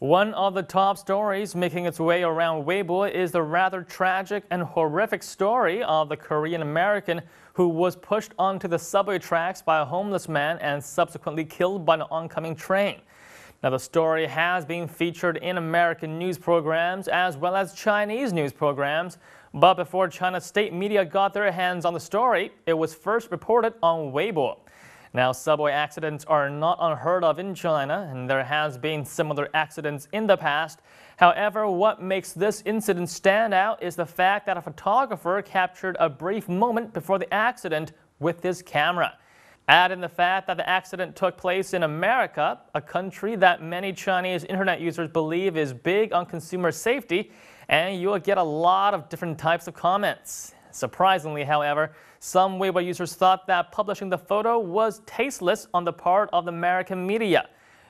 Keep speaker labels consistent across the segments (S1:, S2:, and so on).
S1: One of the top stories making its way around Weibo is the rather tragic and horrific story of the Korean American who was pushed onto the subway tracks by a homeless man and subsequently killed by an oncoming train. Now, the story has been featured in American news programs as well as Chinese news programs, but before China's state media got their hands on the story, it was first reported on Weibo. Now, subway accidents are not unheard of in China, and there has been similar accidents in the past. However, what makes this incident stand out is the fact that a photographer captured a brief moment before the accident with his camera. Add in the fact that the accident took place in America, a country that many Chinese internet users believe is big on consumer safety, and you'll get a lot of different types of comments. Surprisingly, however, some Weibo users thought that publishing the photo was tasteless on the part of the American media.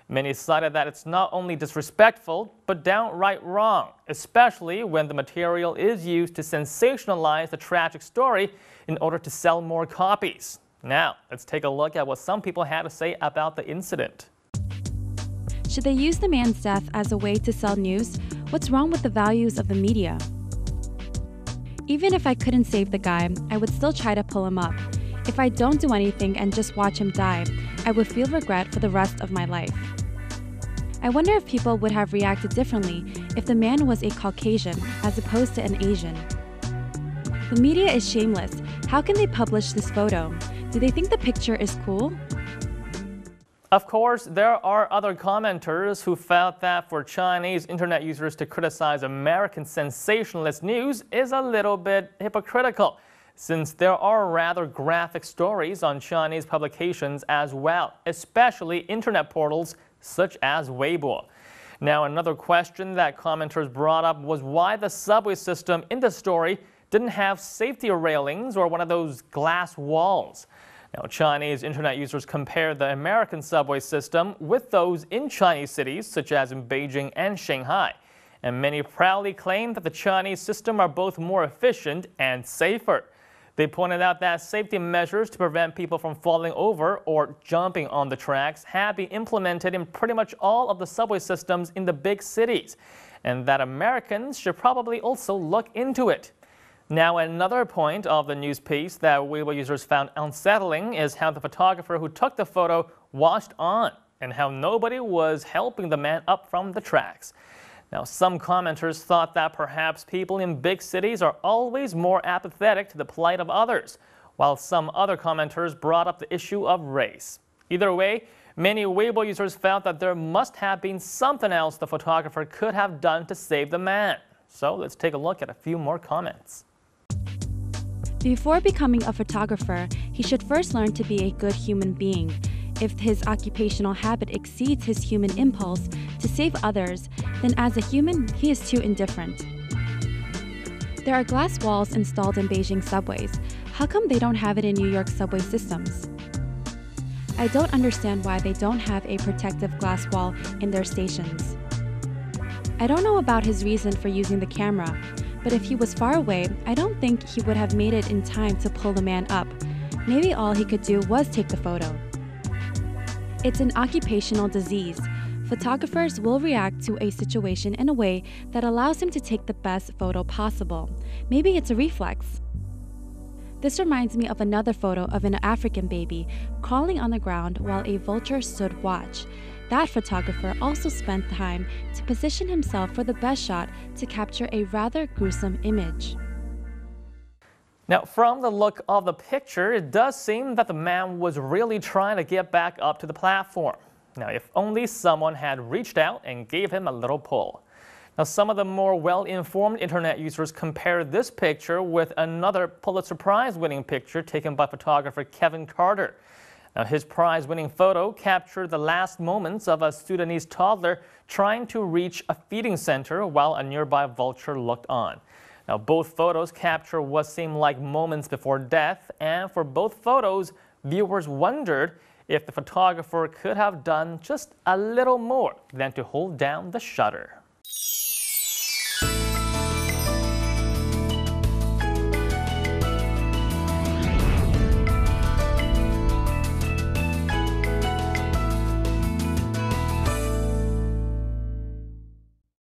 S1: Many cited that it's not only disrespectful, but downright wrong, especially when the material is used to sensationalize the tragic story in order to sell more copies. Now, let's take a look at what some people had to say about the incident.
S2: Should they use the man's death as a way to sell news? What's wrong with the values of the media? Even if I couldn't save the guy, I would still try to pull him up. If I don't do anything and just watch him die, I would feel regret for the rest of my life. I wonder if people would have reacted differently if the man was a Caucasian as opposed to an Asian. The media is shameless. How can they publish this photo? Do they think the picture is cool?
S1: Of course, there are other commenters who felt that for Chinese internet users to criticize American sensationalist news is a little bit hypocritical, since there are rather graphic stories on Chinese publications as well, especially internet portals such as Weibo. Now, another question that commenters brought up was why the subway system in the story didn't have safety railings or one of those glass walls. Now, Chinese internet users compare the American subway system with those in Chinese cities, such as in Beijing and Shanghai. And many proudly claim that the Chinese system are both more efficient and safer. They pointed out that safety measures to prevent people from falling over or jumping on the tracks have been implemented in pretty much all of the subway systems in the big cities, and that Americans should probably also look into it. Now, another point of the news piece that Weibo users found unsettling is how the photographer who took the photo watched on and how nobody was helping the man up from the tracks. Now, some commenters thought that perhaps people in big cities are always more apathetic to the plight of others, while some other commenters brought up the issue of race. Either way, many Weibo users felt that there must have been something else the photographer could have done to save the man. So let's take a look at a few more comments.
S2: Before becoming a photographer, he should first learn to be a good human being. If his occupational habit exceeds his human impulse to save others, then as a human, he is too indifferent. There are glass walls installed in Beijing subways. How come they don't have it in New York subway systems? I don't understand why they don't have a protective glass wall in their stations. I don't know about his reason for using the camera, but if he was far away, I don't think he would have made it in time to pull the man up. Maybe all he could do was take the photo. It's an occupational disease. Photographers will react to a situation in a way that allows him to take the best photo possible. Maybe it's a reflex. This reminds me of another photo of an African baby crawling on the ground while a vulture stood watch. That photographer also spent time to position himself for the best shot to capture a rather gruesome image.
S1: Now, from the look of the picture, it does seem that the man was really trying to get back up to the platform. Now, if only someone had reached out and gave him a little pull. Now, some of the more well-informed internet users compare this picture with another Pulitzer Prize-winning picture taken by photographer Kevin Carter. Now, his prize-winning photo captured the last moments of a Sudanese toddler trying to reach a feeding center while a nearby vulture looked on. Now, both photos capture what seemed like moments before death, and for both photos, viewers wondered if the photographer could have done just a little more than to hold down the shutter.